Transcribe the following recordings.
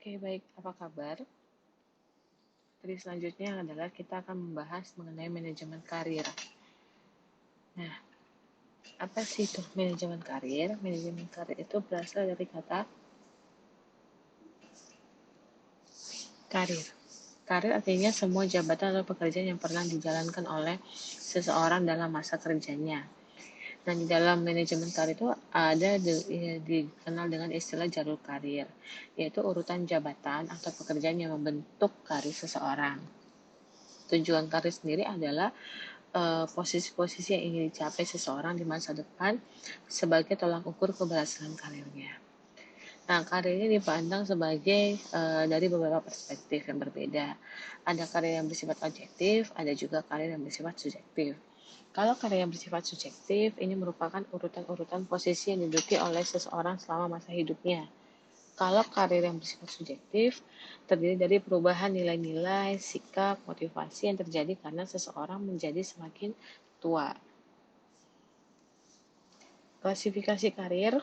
Oke, baik. Apa kabar? Jadi selanjutnya adalah kita akan membahas mengenai manajemen karir. Nah, apa sih itu manajemen karir? Manajemen karir itu berasal dari kata karir. Karir artinya semua jabatan atau pekerjaan yang pernah dijalankan oleh seseorang dalam masa kerjanya. Nah, di dalam manajemen karir itu ada dikenal dengan istilah jalur karir, yaitu urutan jabatan atau pekerjaan yang membentuk karir seseorang. Tujuan karir sendiri adalah posisi-posisi yang ingin dicapai seseorang di masa depan sebagai tolak ukur keberhasilan karirnya. Nah, karir ini dipandang sebagai dari beberapa perspektif yang berbeda. Ada karir yang bersifat objektif, ada juga karir yang bersifat subjektif. Kalau karir yang bersifat subjektif, ini merupakan urutan-urutan posisi yang diduduki oleh seseorang selama masa hidupnya. Kalau karir yang bersifat subjektif, terdiri dari perubahan nilai-nilai, sikap, motivasi yang terjadi karena seseorang menjadi semakin tua. Klasifikasi karir,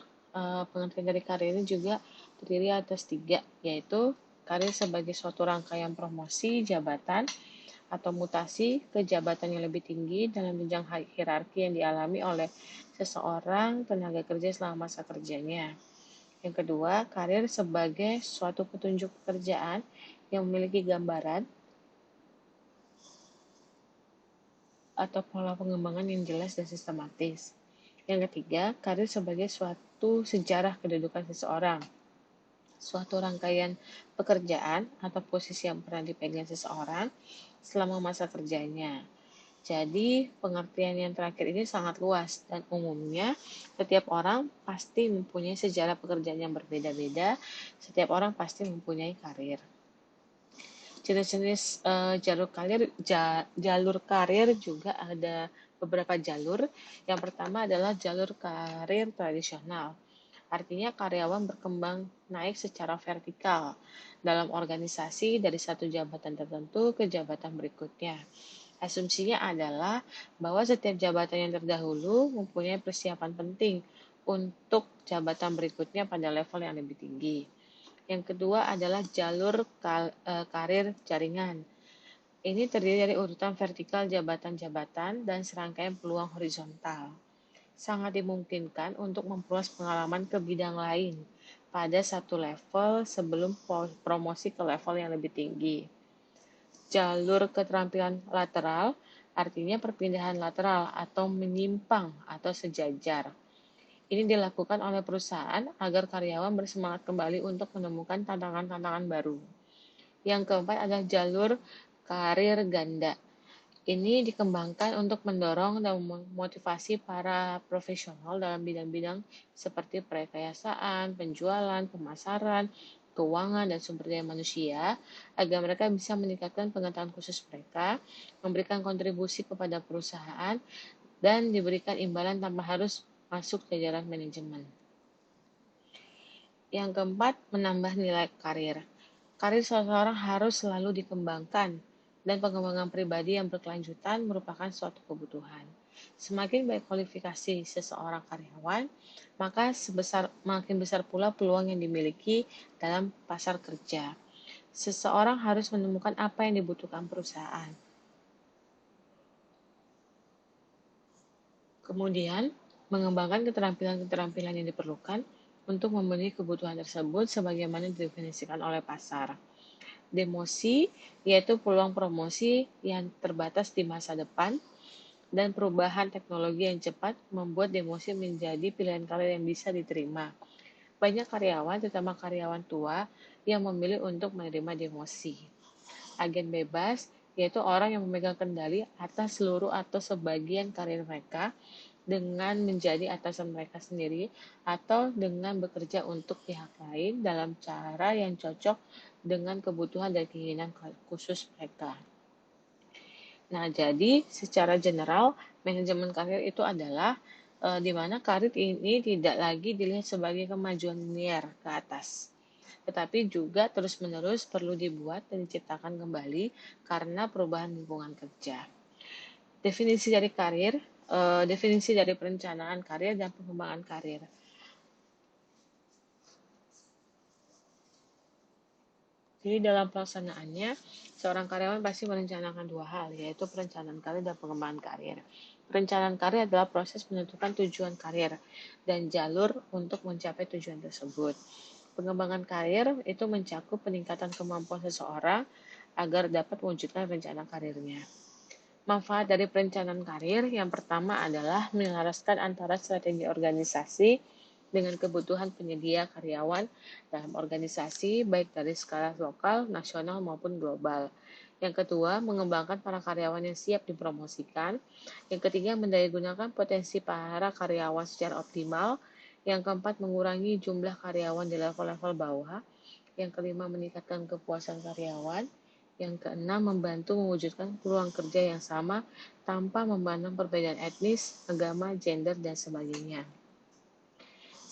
pengertian dari karir ini juga terdiri atas 3, yaitu karir sebagai suatu rangkaian promosi, jabatan, atau mutasi ke jabatan yang lebih tinggi dalam jenjang hierarki yang dialami oleh seseorang tenaga kerja selama masa kerjanya. Yang kedua, karir sebagai suatu petunjuk pekerjaan yang memiliki gambaran atau pola pengembangan yang jelas dan sistematis. Yang ketiga, karir sebagai suatu sejarah kedudukan seseorang, suatu rangkaian pekerjaan atau posisi yang pernah dipegang seseorang selama masa kerjanya. Jadi, pengertian yang terakhir ini sangat luas dan umumnya setiap orang pasti mempunyai sejarah pekerjaan yang berbeda-beda, setiap orang pasti mempunyai karir. Jenis-jenis jalur karir juga ada beberapa jalur. Yang pertama adalah jalur karir tradisional. Artinya karyawan berkembang naik secara vertikal dalam organisasi dari satu jabatan tertentu ke jabatan berikutnya. Asumsinya adalah bahwa setiap jabatan yang terdahulu mempunyai persiapan penting untuk jabatan berikutnya pada level yang lebih tinggi. Yang kedua adalah jalur karir jaringan. Ini terdiri dari urutan vertikal jabatan-jabatan dan serangkaian peluang horizontal. Sangat dimungkinkan untuk memperluas pengalaman ke bidang lain pada satu level sebelum promosi ke level yang lebih tinggi. Jalur keterampilan lateral artinya perpindahan lateral atau menyimpang atau sejajar. Ini dilakukan oleh perusahaan agar karyawan bersemangat kembali untuk menemukan tantangan-tantangan baru. Yang keempat adalah jalur karir ganda. Ini dikembangkan untuk mendorong dan memotivasi para profesional dalam bidang-bidang seperti perekayasaan, penjualan, pemasaran, keuangan, dan sumber daya manusia agar mereka bisa meningkatkan pengetahuan khusus mereka, memberikan kontribusi kepada perusahaan, dan diberikan imbalan tanpa harus masuk jajaran manajemen. Yang keempat, menambah nilai karir. Karir seseorang harus selalu dikembangkan, dan pengembangan pribadi yang berkelanjutan merupakan suatu kebutuhan. Semakin baik kualifikasi seseorang karyawan, maka makin besar pula peluang yang dimiliki dalam pasar kerja. Seseorang harus menemukan apa yang dibutuhkan perusahaan. Kemudian, mengembangkan keterampilan-keterampilan yang diperlukan untuk memenuhi kebutuhan tersebut sebagaimana didefinisikan oleh pasar. Demosi, yaitu peluang promosi yang terbatas di masa depan, dan perubahan teknologi yang cepat membuat demosi menjadi pilihan karir yang bisa diterima. Banyak karyawan, terutama karyawan tua, yang memilih untuk menerima demosi. Agen bebas, yaitu orang yang memegang kendali atas seluruh atau sebagian karir mereka dengan menjadi atasan mereka sendiri atau dengan bekerja untuk pihak lain dalam cara yang cocok dengan kebutuhan dan keinginan khusus mereka. Nah, jadi secara general manajemen karir itu adalah di mana karir ini tidak lagi dilihat sebagai kemajuan linear ke atas, tetapi juga terus-menerus perlu dibuat dan diciptakan kembali karena perubahan lingkungan kerja. Definisi dari karir, definisi dari perencanaan karir dan pengembangan karir. Jadi dalam pelaksanaannya, seorang karyawan pasti merencanakan dua hal, yaitu perencanaan karir dan pengembangan karir. Perencanaan karir adalah proses menentukan tujuan karir dan jalur untuk mencapai tujuan tersebut. Pengembangan karir itu mencakup peningkatan kemampuan seseorang agar dapat mewujudkan rencana karirnya. Manfaat dari perencanaan karir yang pertama adalah menyelaraskan antara strategi organisasi dengan kebutuhan penyedia karyawan dalam organisasi, baik dari skala lokal, nasional, maupun global. Yang kedua, mengembangkan para karyawan yang siap dipromosikan. Yang ketiga, mendayagunakan potensi para karyawan secara optimal. Yang keempat, mengurangi jumlah karyawan di level-level bawah. Yang kelima, meningkatkan kepuasan karyawan. Yang keenam, membantu mewujudkan peluang kerja yang sama tanpa memandang perbedaan etnis, agama, gender, dan sebagainya.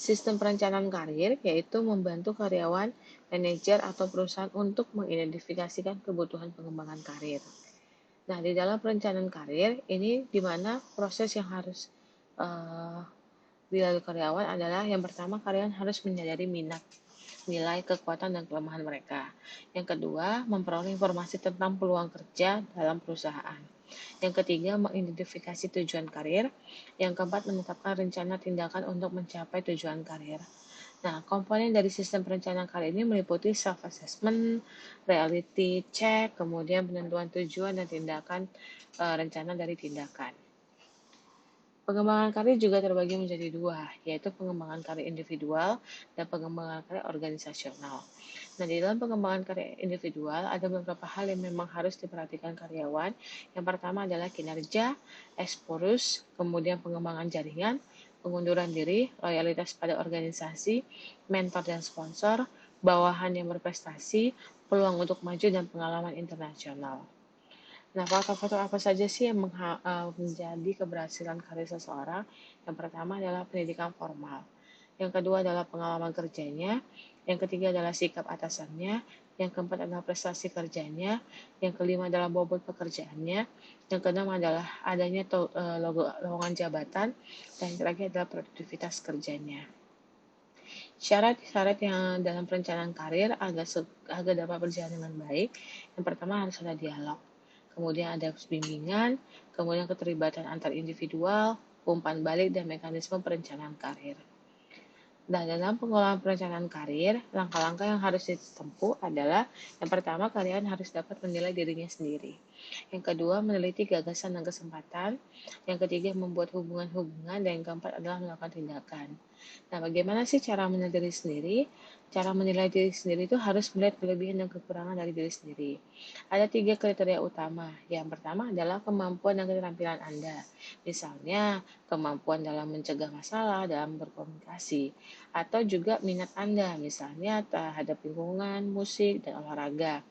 Sistem perencanaan karir yaitu membantu karyawan, manajer, atau perusahaan untuk mengidentifikasikan kebutuhan pengembangan karir. Nah, di dalam perencanaan karir ini di mana proses yang harus dilalui karyawan adalah yang pertama karyawan harus menyadari minat, nilai, kekuatan, dan kelemahan mereka. Yang kedua, memperoleh informasi tentang peluang kerja dalam perusahaan. Yang ketiga, mengidentifikasi tujuan karir. Yang keempat, menetapkan rencana tindakan untuk mencapai tujuan karir. Nah, komponen dari sistem perencanaan karir ini meliputi self-assessment, reality check, kemudian penentuan tujuan dan tindakan rencana dari tindakan. Pengembangan karir juga terbagi menjadi dua, yaitu pengembangan karir individual dan pengembangan karir organisasional. Nah, di dalam pengembangan karir individual, ada beberapa hal yang memang harus diperhatikan karyawan. Yang pertama adalah kinerja, exposure, kemudian pengembangan jaringan, pengunduran diri, loyalitas pada organisasi, mentor dan sponsor, bawahan yang berprestasi, peluang untuk maju, dan pengalaman internasional. Nah, faktor-faktor apa saja sih yang menjadi keberhasilan karir seseorang? Yang pertama adalah pendidikan formal. Yang kedua adalah pengalaman kerjanya. Yang ketiga adalah sikap atasannya. Yang keempat adalah prestasi kerjanya. Yang kelima adalah bobot pekerjaannya. Yang keenam adalah adanya lowongan jabatan. Dan yang terakhir adalah produktivitas kerjanya. Syarat-syarat yang dalam perencanaan karir agar dapat berjalan dengan baik, yang pertama harus ada dialog. Kemudian ada bimbingan, kemudian keterlibatan antar individual, umpan balik, dan mekanisme perencanaan karir. Nah, dalam pengelolaan perencanaan karir, langkah-langkah yang harus ditempuh adalah yang pertama, karyawan harus dapat menilai dirinya sendiri. Yang kedua, meneliti gagasan dan kesempatan. Yang ketiga, membuat hubungan-hubungan. Dan yang keempat adalah melakukan tindakan. Nah, bagaimana sih cara menilai diri sendiri? Cara menilai diri sendiri itu harus melihat kelebihan dan kekurangan dari diri sendiri. Ada 3 kriteria utama. Yang pertama adalah kemampuan dan keterampilan Anda. Misalnya, kemampuan dalam mencegah masalah, dalam berkomunikasi, atau juga minat Anda, misalnya terhadap lingkungan, musik, dan olahraga.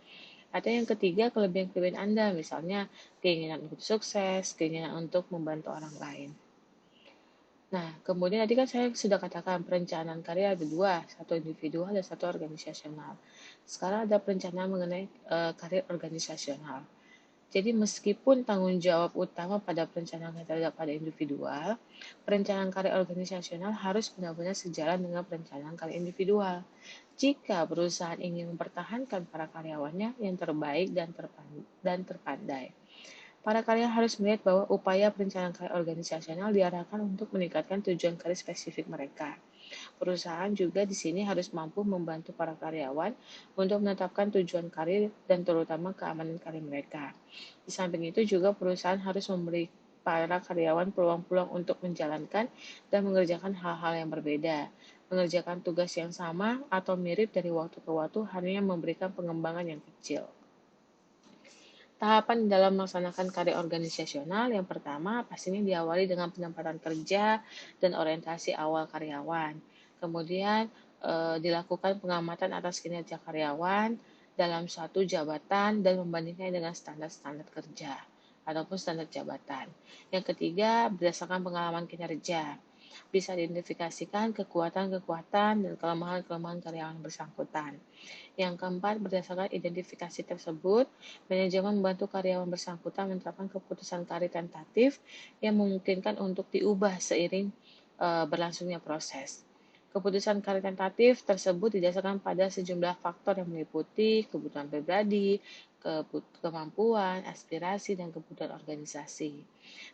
Atau yang ketiga, kelebihan-kelebihan Anda, misalnya keinginan untuk sukses, keinginan untuk membantu orang lain. Nah, kemudian tadi kan saya sudah katakan perencanaan karir ada dua, satu individual dan satu organisasional. Sekarang ada perencanaan mengenai karir organisasional. Jadi meskipun tanggung jawab utama pada perencanaan karir pada individual, perencanaan karir organisasional harus benar-benar sejalan dengan perencanaan karir individual. Jika perusahaan ingin mempertahankan para karyawannya yang terbaik dan terpandai. Para karyawan harus melihat bahwa upaya perencanaan karir organisasional diarahkan untuk meningkatkan tujuan karir spesifik mereka. Perusahaan juga di sini harus mampu membantu para karyawan untuk menetapkan tujuan karir dan terutama keamanan karir mereka. Di samping itu juga perusahaan harus memberi para karyawan peluang-peluang untuk menjalankan dan mengerjakan hal-hal yang berbeda. Mengerjakan tugas yang sama atau mirip dari waktu ke waktu hanya memberikan pengembangan yang kecil. Tahapan dalam melaksanakan karir organisasional yang pertama pastinya diawali dengan penempatan kerja dan orientasi awal karyawan. Kemudian dilakukan pengamatan atas kinerja karyawan dalam suatu jabatan dan membandingkannya dengan standar-standar kerja ataupun standar jabatan. Yang ketiga, berdasarkan pengalaman kinerja bisa diidentifikasikan kekuatan-kekuatan dan kelemahan-kelemahan karyawan bersangkutan. Yang keempat, berdasarkan identifikasi tersebut, manajemen membantu karyawan bersangkutan menetapkan keputusan karir tentatif yang memungkinkan untuk diubah seiring berlangsungnya proses. Keputusan karir tentatif tersebut didasarkan pada sejumlah faktor yang meliputi kebutuhan pribadi, kemampuan, aspirasi, dan kebutuhan organisasi.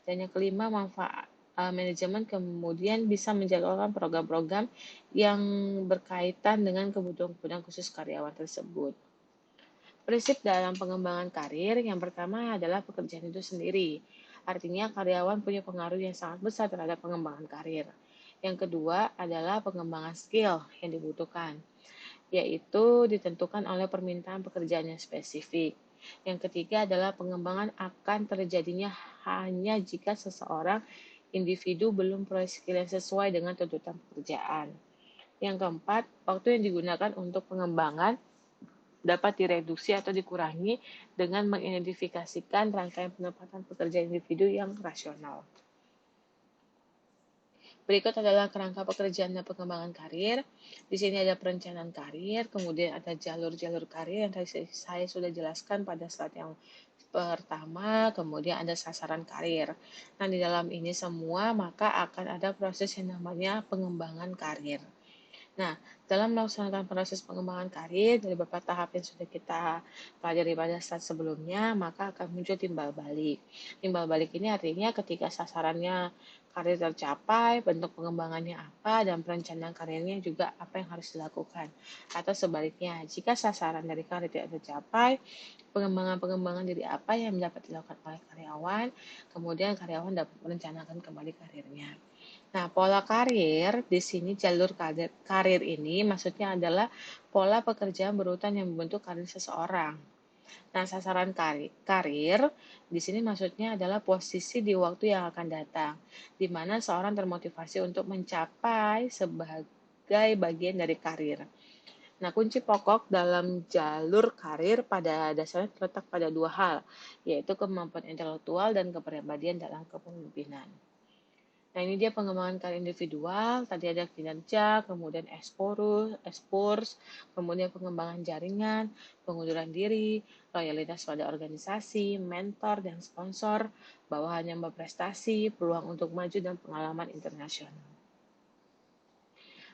Dan yang kelima, manfaat manajemen kemudian bisa menjadwalkan program-program yang berkaitan dengan kebutuhan-kebutuhan khusus karyawan tersebut. Prinsip dalam pengembangan karir yang pertama adalah pekerjaan itu sendiri. Artinya karyawan punya pengaruh yang sangat besar terhadap pengembangan karir. Yang kedua adalah pengembangan skill yang dibutuhkan, yaitu ditentukan oleh permintaan pekerjaan yang spesifik. Yang ketiga adalah pengembangan akan terjadinya hanya jika seseorang individu belum memperoleh skill yang sesuai dengan tuntutan pekerjaan. Yang keempat, waktu yang digunakan untuk pengembangan dapat direduksi atau dikurangi dengan mengidentifikasikan rangkaian penempatan pekerja individu yang rasional. Berikut adalah kerangka pekerjaan dan pengembangan karir. Di sini ada perencanaan karir, kemudian ada jalur-jalur karir yang tadi saya sudah jelaskan pada slide yang pertama, kemudian ada sasaran karir. Nah, di dalam ini semua maka akan ada proses yang namanya pengembangan karir. Nah, dalam melaksanakan proses pengembangan karir dari beberapa tahap yang sudah kita pelajari pada saat sebelumnya, maka akan muncul timbal balik. Timbal balik ini artinya ketika sasarannya karir tercapai, bentuk pengembangannya apa, dan perencanaan karirnya juga apa yang harus dilakukan. Atau sebaliknya, jika sasaran dari karir tidak tercapai, pengembangan-pengembangan dari apa yang dapat dilakukan oleh karyawan, kemudian karyawan dapat merencanakan kembali karirnya. Nah, pola karir di sini jalur karir ini maksudnya adalah pola pekerjaan berurutan yang membentuk karir seseorang. Nah, sasaran karir di sini maksudnya adalah posisi di waktu yang akan datang, di mana seorang termotivasi untuk mencapai sebagai bagian dari karir. Nah, kunci pokok dalam jalur karir pada dasarnya terletak pada dua hal, yaitu kemampuan intelektual dan kepribadian dalam kepemimpinan. Nah, ini dia pengembangan karir individual, tadi ada kinerja, kemudian ekspors, kemudian pengembangan jaringan, pengunduran diri, loyalitas pada organisasi, mentor, dan sponsor, bawahannya berprestasi, peluang untuk maju, dan pengalaman internasional.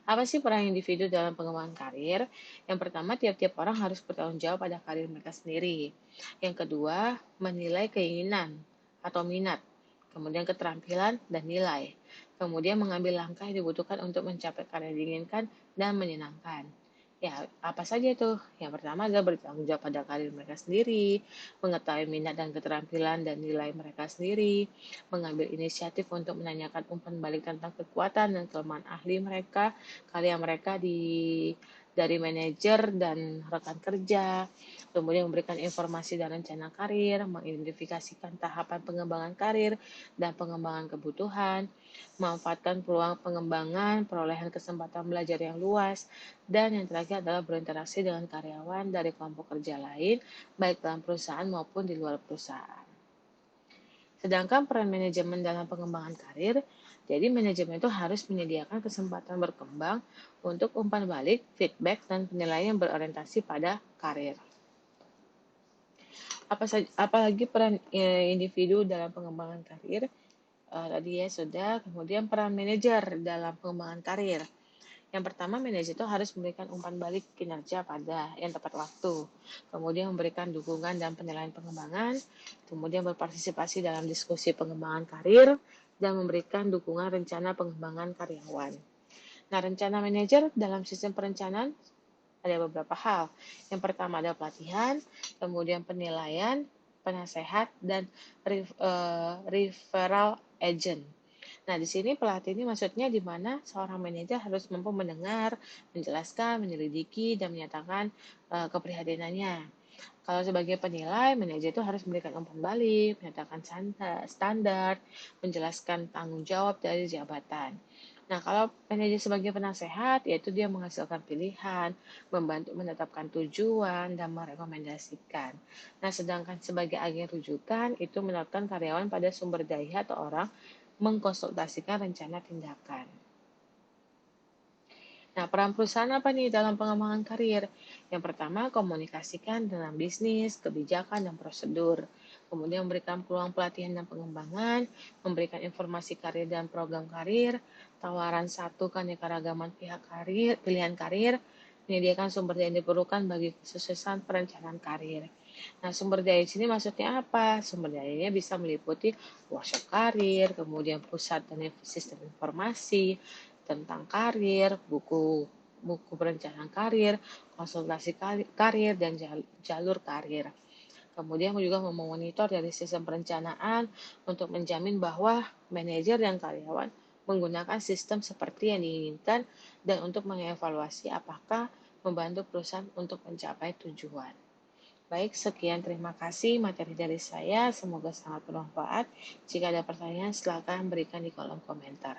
Apa sih peran individu dalam pengembangan karir? Yang pertama, tiap-tiap orang harus bertanggung jawab pada karir mereka sendiri. Yang kedua, menilai keinginan atau minat, kemudian keterampilan dan nilai. Kemudian mengambil langkah yang dibutuhkan untuk mencapai karir yang diinginkan dan menyenangkan. Ya, apa saja itu? Yang pertama adalah bertanggung jawab pada karir mereka sendiri, mengetahui minat dan keterampilan dan nilai mereka sendiri, mengambil inisiatif untuk menanyakan umpan balik tentang kekuatan dan kelemahan ahli mereka, karya mereka dari manajer dan rekan kerja, kemudian memberikan informasi dan rencana karir, mengidentifikasikan tahapan pengembangan karir dan pengembangan kebutuhan, memanfaatkan peluang pengembangan, perolehan kesempatan belajar yang luas, dan yang terakhir adalah berinteraksi dengan karyawan dari kelompok kerja lain, baik dalam perusahaan maupun di luar perusahaan. Sedangkan peran manajemen dalam pengembangan karir, jadi manajemen itu harus menyediakan kesempatan berkembang untuk umpan balik, feedback, dan penilaian yang berorientasi pada karir. Apalagi peran individu dalam pengembangan karir, tadi ya sudah, kemudian peran manajer dalam pengembangan karir. Yang pertama, manajer itu harus memberikan umpan balik kinerja pada yang tepat waktu, kemudian memberikan dukungan dan penilaian pengembangan, kemudian berpartisipasi dalam diskusi pengembangan karir, dan memberikan dukungan rencana pengembangan karyawan. Nah, rencana manajer dalam sistem perencanaan ada beberapa hal. Yang pertama ada pelatihan, kemudian penilaian, penasehat, dan referral agent. Nah, di sini pelatih ini maksudnya di mana seorang manajer harus mampu mendengar, menjelaskan, menyelidiki, dan menyatakan keprihatinannya. Kalau sebagai penilai, manajer itu harus memberikan umpan balik, menyatakan standar, menjelaskan tanggung jawab dari jabatan. Nah, kalau manajer sebagai penasehat, yaitu dia menghasilkan pilihan, membantu menetapkan tujuan, dan merekomendasikan. Nah, sedangkan sebagai agen rujukan, itu menerapkan karyawan pada sumber daya atau orang mengkonsultasikan rencana tindakan. Nah, peran perusahaan apa nih dalam pengembangan karir? Yang pertama, komunikasikan dalam bisnis, kebijakan, dan prosedur. Kemudian memberikan peluang pelatihan dan pengembangan, memberikan informasi karir dan program karir, tawaran satu keanekaragaman pilihan karir, menyediakan sumber daya yang diperlukan bagi kesuksesan perencanaan karir. Nah, sumber daya di sini maksudnya apa? Sumber dayanya bisa meliputi workshop karir, kemudian pusat dan sistem informasi tentang karir, buku buku perencanaan karir, konsultasi karir, dan jalur karir. Kemudian juga memonitor dari sistem perencanaan untuk menjamin bahwa manajer dan karyawan menggunakan sistem seperti yang diinginkan dan untuk mengevaluasi apakah membantu perusahaan untuk mencapai tujuan. Baik, sekian terima kasih materi dari saya. Semoga sangat bermanfaat. Jika ada pertanyaan, silakan berikan di kolom komentar.